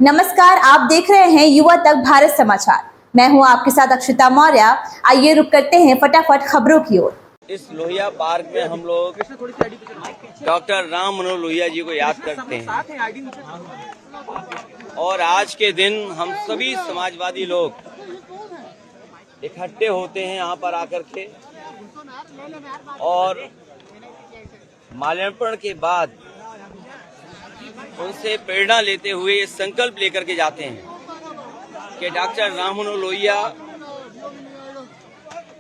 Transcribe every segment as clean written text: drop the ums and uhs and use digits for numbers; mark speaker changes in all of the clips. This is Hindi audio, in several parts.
Speaker 1: नमस्कार, आप देख रहे हैं युवा तक भारत समाचार। मैं हूं आपके साथ अक्षिता मौर्य। आइए रुक करते हैं फटाफट खबरों की ओर।
Speaker 2: इस लोहिया पार्क में हम लोग डॉक्टर राम मनोहर लोहिया जी को याद करते हैं और आज के दिन हम सभी समाजवादी लोग इकट्ठे होते हैं यहाँ पर आकर के और माल्यार्पण के बाद उनसे प्रेरणा लेते हुए ये संकल्प लेकर के जाते हैं कि डॉक्टर राम मनोहर लोहिया,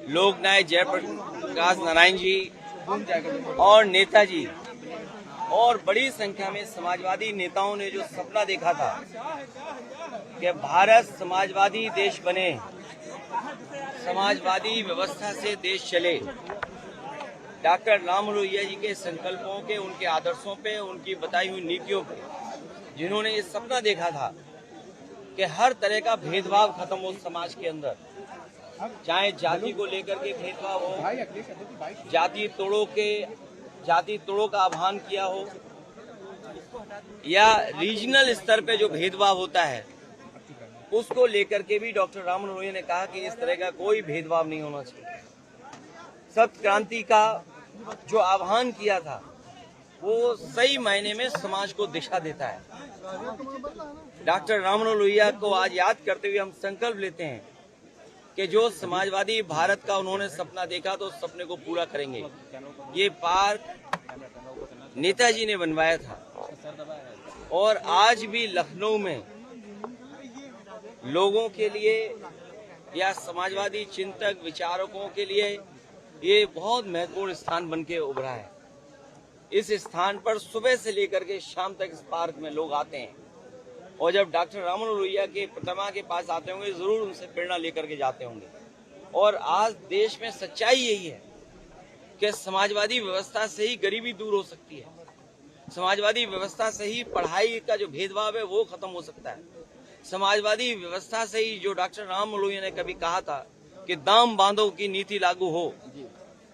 Speaker 2: लोकनायक जयप्रकाश नारायण जी और नेताजी और बड़ी संख्या में समाजवादी नेताओं ने जो सपना देखा था कि भारत समाजवादी देश बने, समाजवादी व्यवस्था से देश चले, डॉक्टर राम मनोहर लोहिया जी के संकल्पों के, उनके आदर्शों पे, उनकी बताई हुई नीतियों पे, जिन्होंने ये सपना देखा था कि हर तरह का भेदभाव खत्म हो समाज के अंदर, चाहे जाति को लेकर के भेदभाव हो, जाति तोड़ों का आह्वान किया हो या रीजनल स्तर पे जो भेदभाव होता है उसको लेकर के भी डॉक्टर राम मनोहर लोहिया ने कहा कि इस तरह का कोई भेदभाव नहीं होना चाहिए। सत्य क्रांति का जो आह्वान किया था वो सही मायने में समाज को दिशा देता है। डॉक्टर राम मनोहर लोहिया को आज याद करते हुए हम संकल्प लेते हैं कि जो समाजवादी भारत का उन्होंने सपना देखा तो उस सपने को पूरा करेंगे। ये पार्क नेताजी ने बनवाया था और आज भी लखनऊ में लोगों के लिए या समाजवादी चिंतक विचारकों के लिए ये बहुत महत्वपूर्ण स्थान बन के उभरा है। इस स्थान पर सुबह से लेकर के शाम तक इस पार्क में लोग आते हैं और जब डॉक्टर राम मनोहर लोहिया के प्रतिमा के पास आते होंगे जरूर उनसे प्रेरणा लेकर के जाते होंगे। और आज देश में सच्चाई यही है कि समाजवादी व्यवस्था से ही गरीबी दूर हो सकती है, समाजवादी व्यवस्था से ही पढ़ाई का जो भेदभाव है वो खत्म हो सकता है, समाजवादी व्यवस्था से ही जो डॉक्टर राम मनोहर लोहिया ने कभी कहा था कि दाम बांधो की नीति लागू हो,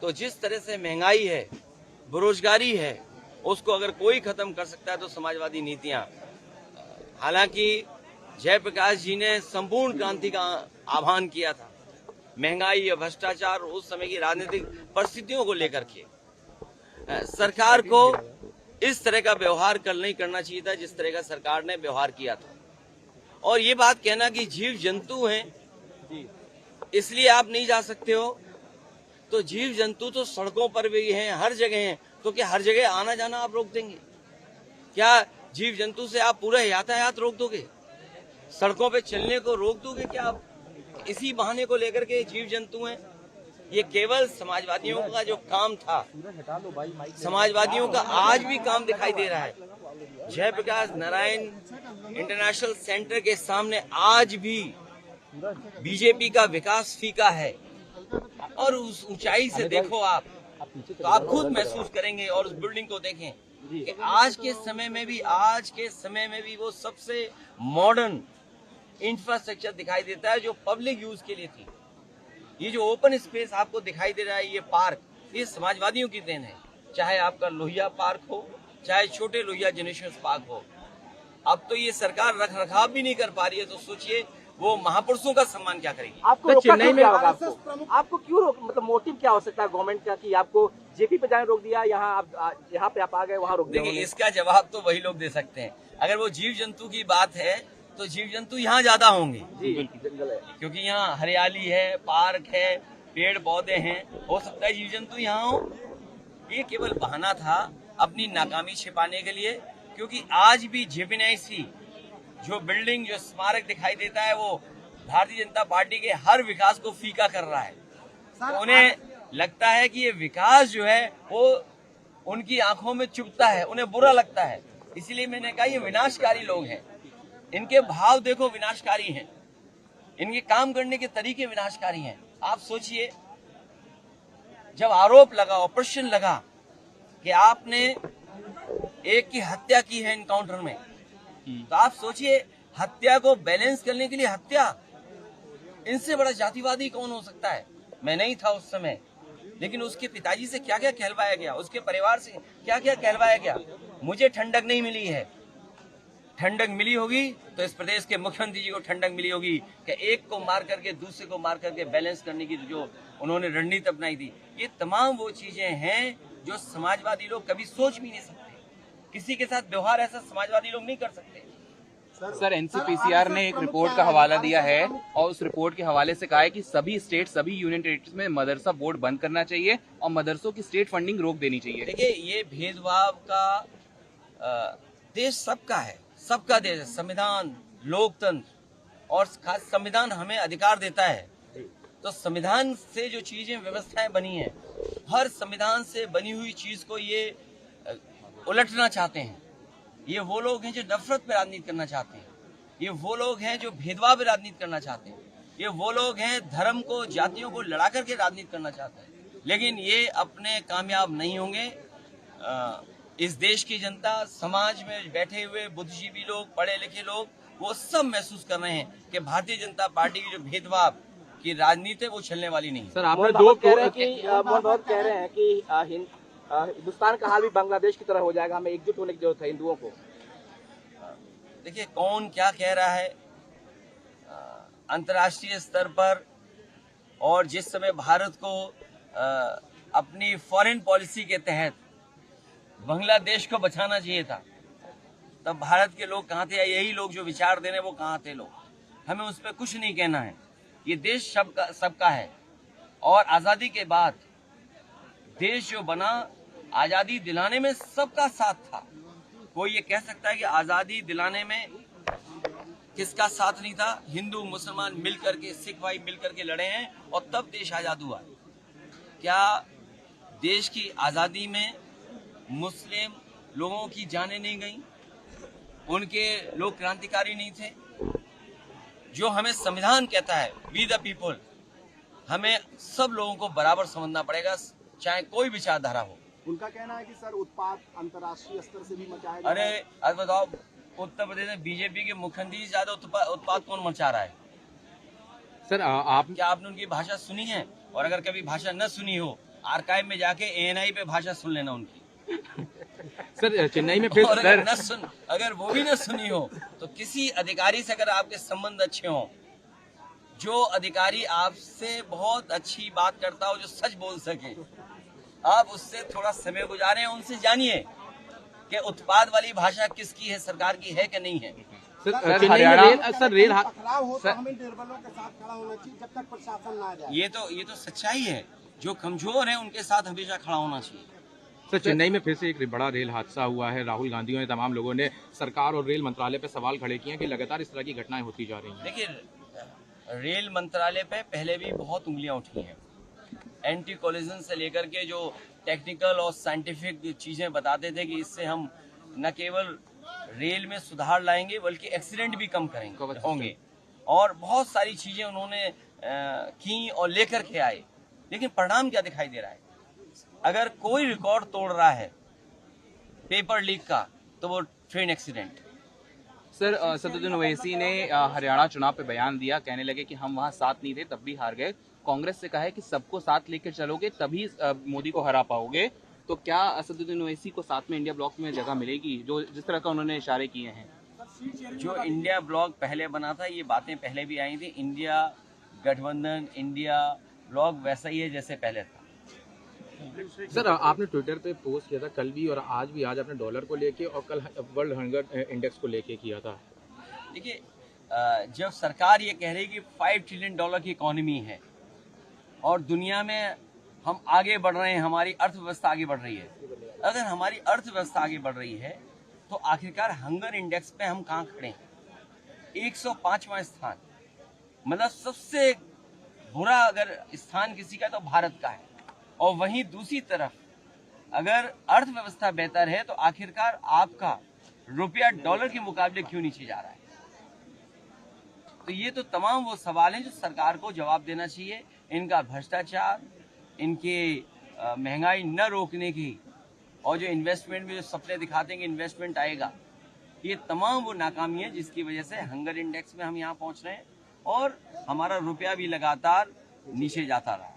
Speaker 2: तो जिस तरह से महंगाई है, बेरोजगारी है, उसको अगर कोई खत्म कर सकता है तो समाजवादी नीतियां। हालांकि जयप्रकाश जी ने संपूर्ण क्रांति का आह्वान किया था, महंगाई या भ्रष्टाचार उस समय की राजनीतिक परिस्थितियों को लेकर के सरकार को इस तरह का व्यवहार नहीं करना चाहिए था जिस तरह का सरकार ने व्यवहार किया था। और ये बात कहना कि जीव जंतु हैं इसलिए आप नहीं जा सकते हो, तो जीव जंतु तो सड़कों पर भी हैं, हर जगह हैं, तो क्या हर जगह आना जाना आप रोक देंगे? क्या जीव जंतु से आप पूरा यातायात रोक दोगे? सड़कों पे चलने को रोक दोगे क्या आप? इसी बहाने को लेकर के जीव जंतु हैं। ये केवल समाजवादियों का जो काम था, समाजवादियों का आज भी काम दिखाई दे रहा है। जयप्रकाश नारायण इंटरनेशनल सेंटर के सामने आज भी बीजेपी का विकास फीका है और उस ऊंचाई से देखो आप तो आप खुद महसूस करेंगे और उस बिल्डिंग को देखें कि आज के समय में भी वो सबसे मॉडर्न इंफ्रास्ट्रक्चर दिखाई देता है जो पब्लिक यूज के लिए थी। ये जो ओपन स्पेस आपको दिखाई दे रहा है, ये पार्क, ये समाजवादियों की देन है। चाहे आपका लोहिया पार्क हो, चाहे छोटे लोहिया जनरेशन पार्क हो। अब तो ये सरकार रख रखाव भी नहीं कर पा रही है, तो सोचिए वो महापुरुषों का सम्मान क्या करेगी।
Speaker 3: आपको चेन्नई में आपको क्यों रोक, मतलब मोटिव क्या हो सकता है गवर्नमेंट का कि आपको जेपी पे जाने रोक दिया, यहाँ पे आप आ गए वहाँ रोक दिया?
Speaker 2: देखिए, इसका जवाब तो वही लोग दे सकते हैं। अगर वो जीव जंतु की बात है तो जीव जंतु यहाँ ज्यादा होंगे
Speaker 3: जंगल है,
Speaker 2: क्योंकि यहाँ हरियाली है, पार्क है, पेड़ पौधे हैं, हो सकता है जीव जंतु यहाँ हो। ये केवल बहाना था अपनी नाकामी छिपाने के लिए, क्योंकि आज भी जेपीएनआईसी जो बिल्डिंग, जो स्मारक दिखाई देता है वो भारतीय जनता पार्टी के हर विकास को फीका कर रहा है। तो उन्हें लगता है कि ये विकास जो है वो उनकी आंखों में चुभता है, उन्हें बुरा लगता है। इसीलिए मैंने कहा ये विनाशकारी लोग हैं, इनके भाव देखो विनाशकारी हैं, इनके काम करने के तरीके विनाशकारी हैं। आप सोचिए, जब आरोप लगा और प्रश्न लगा कि आपने एक की हत्या की है एनकाउंटर में, तो आप सोचिए हत्या को बैलेंस करने के लिए हत्या, इनसे बड़ा जातिवादी कौन हो सकता है? मैं नहीं था उस समय, लेकिन उसके पिताजी से क्या क्या कहलवाया गया, उसके परिवार से क्या क्या कहलवाया गया। मुझे ठंडक नहीं मिली है, ठंडक मिली होगी तो इस प्रदेश के मुख्यमंत्री जी को ठंडक मिली होगी कि एक को मार करके दूसरे को मार करके बैलेंस करने की जो उन्होंने रणनीति अपनाई थी। ये तमाम वो चीजें हैं जो समाजवादी लोग कभी सोच भी नहीं सकते। किसी के साथ व्यवहार ऐसा समाजवादी लोग नहीं कर सकते।
Speaker 4: सर एनसीपीसीआर ने एक रिपोर्ट का हवाला दिया है और उस रिपोर्ट के हवाले से कहा है कि सभी स्टेट, सभी यूनियन टेरिटरीज में मदरसा बोर्ड बंद करना चाहिए और मदरसों की स्टेट फंडिंग रोक देनी चाहिए।
Speaker 2: देखिए, ये भेदभाव का देश सबका है, सबका देश है। संविधान, लोकतंत्र और खास संविधान हमें अधिकार देता है। तो संविधान से जो चीजें व्यवस्थाएं बनी हैं, हर संविधान से बनी हुई चीज को ये उलटना चाहते हैं। ये वो लोग हैं जो नफरत पे राजनीति करना चाहते हैं। ये वो लोग हैं जो भेदभाव पे राजनीति करना चाहते हैं। ये वो लोग हैं धर्म को, जातियों को लड़ा करके राजनीति करना चाहते हैं। लेकिन ये अपने कामयाब नहीं होंगे। इस देश की जनता, समाज में बैठे हुए बुद्धिजीवी लोग, पढ़े लिखे लोग, वो सब महसूस कर रहे हैं कि भारतीय जनता पार्टी की जो भेदभाव की राजनीति है वो चलने वाली नहीं।
Speaker 4: सर आपने
Speaker 3: मोहन भागवत कह रहे हैं कि हिंदुस्तान का हाल भी बांग्लादेश की तरह हो जाएगा, हमें एकजुट होने की जरूरत है हिंदुओं को।
Speaker 2: देखिए, कौन क्या कह रहा है अंतर्राष्ट्रीय स्तर पर, और जिस समय भारत को अपनी फॉरेन पॉलिसी के तहत बांग्लादेश को बचाना चाहिए था, तब भारत के लोग कहाँ थे, या यही लोग जो विचार दे रहे हैं वो कहाँ थे लोग। हमें उस पर कुछ नहीं कहना है। ये देश सबका है। और आजादी के बाद देश जो बना, आजादी दिलाने में सबका साथ था। कोई ये कह सकता है कि आजादी दिलाने में किसका साथ नहीं था? हिंदू मुसलमान मिलकर के, सिख भाई मिलकर के लड़े हैं और तब देश आजाद हुआ। क्या देश की आजादी में मुस्लिम लोगों की जानें नहीं गई? उनके लोग क्रांतिकारी नहीं थे? जो हमें संविधान कहता है, वी द पीपल, हमें सब लोगों को बराबर समझना पड़ेगा, चाहे कोई विचारधारा हो।
Speaker 5: उनका कहना है कि सर उत्पाद अंतर्राष्ट्रीय स्तर से भी मचाया जा
Speaker 2: अरे
Speaker 5: रहा है।
Speaker 2: अब बताओ, उत्तर प्रदेश में बीजेपी के मुख्यमंत्री से ज्यादा उत्पाद कौन मचा रहा है?
Speaker 4: सर
Speaker 2: क्या आपने उनकी भाषा सुनी है? और अगर कभी भाषा न सुनी हो, आर्काइव में जाके ANI पे भाषा सुन लेना उनकी।
Speaker 4: सर चेन्नई में फिर
Speaker 2: और अगर वो भी न सुनी हो, तो किसी अधिकारी से अगर आपके संबंध अच्छे हों, जो अधिकारी आपसे बहुत अच्छी बात करता हो, जो सच बोल सके, आप उससे थोड़ा समय गुजारें, उनसे जानिए कि उत्पाद वाली भाषा किसकी है, सरकार की है कि नहीं है।
Speaker 4: सर हरियाणा, सर रेल
Speaker 5: टकराव हो तो हमें निर्बलों के साथ खड़ा होना चाहिए जब तक प्रशासन ना आ जाए।
Speaker 2: ये तो सच्चाई है। जो कमजोर है उनके साथ हमेशा खड़ा होना चाहिए।
Speaker 4: सर चेन्नई में फिर से एक बड़ा रेल हादसा हुआ है। राहुल गांधी और तमाम लोगों ने सरकार और रेल मंत्रालय पर सवाल खड़े किए हैं कि लगातार इस तरह की घटनाएं होती जा रही हैं।
Speaker 2: देखिए, रेल मंत्रालय पे पहले भी बहुत उंगलियां उठी हैं। एंटी कोलिजन से लेकर के जो टेक्निकल और साइंटिफिक चीजें बताते थे कि इससे हम न केवल रेल में सुधार लाएंगे बल्कि एक्सीडेंट भी कम होंगे, और बहुत सारी चीजें उन्होंने की और लेकर के आए। लेकिन परिणाम क्या दिखाई दे रहा है? अगर कोई रिकॉर्ड तोड़ रहा है पेपर लीक का, तो वो train accident.
Speaker 4: Sir Asaduddin Owaisi ने हरियाणा चुनाव पे बयान दिया, कहने लगे कि हम वहां साथ नहीं थे तब भी हार गए। कांग्रेस से कहा है कि सबको साथ लेकर चलोगे तभी मोदी को हरा पाओगे। तो क्या असदुद्दीन ओवैसी को साथ में इंडिया ब्लॉक में जगह मिलेगी, जो जिस तरह का उन्होंने इशारे किए हैं?
Speaker 2: जो इंडिया ब्लॉक पहले बना था, ये बातें पहले भी आई थी। इंडिया गठबंधन, इंडिया ब्लॉक वैसा ही है जैसे पहले था।
Speaker 4: सर आपने ट्विटर पे पोस्ट किया था कल भी और आज भी, आज आपने डॉलर को लेके और कल वर्ल्ड हंगर इंडेक्स को लेके किया था।
Speaker 2: देखिए, जब सरकार ये कह रही कि $5 ट्रिलियन की इकोनॉमी है और दुनिया में हम आगे बढ़ रहे हैं, हमारी अर्थव्यवस्था आगे बढ़ रही है, अगर हमारी अर्थव्यवस्था आगे बढ़ रही है तो आखिरकार हंगर इंडेक्स पे हम कहाँ खड़े हैं? 105वां स्थान, मतलब सबसे बुरा अगर स्थान किसी का तो भारत का है। और वहीं दूसरी तरफ अगर अर्थव्यवस्था बेहतर है तो आखिरकार आपका रुपया डॉलर के मुकाबले क्यों नीचे जा रहा है? तो ये तो तमाम वो सवाल हैं जो सरकार को जवाब देना चाहिए। इनका भ्रष्टाचार, इनके महंगाई न रोकने की, और जो इन्वेस्टमेंट में जो सपने दिखाते हैं कि इन्वेस्टमेंट आएगा, ये तमाम वो नाकामी है जिसकी वजह से हंगर इंडेक्स में हम यहाँ पहुँच रहे हैं और हमारा रुपया भी लगातार नीचे जाता रहा।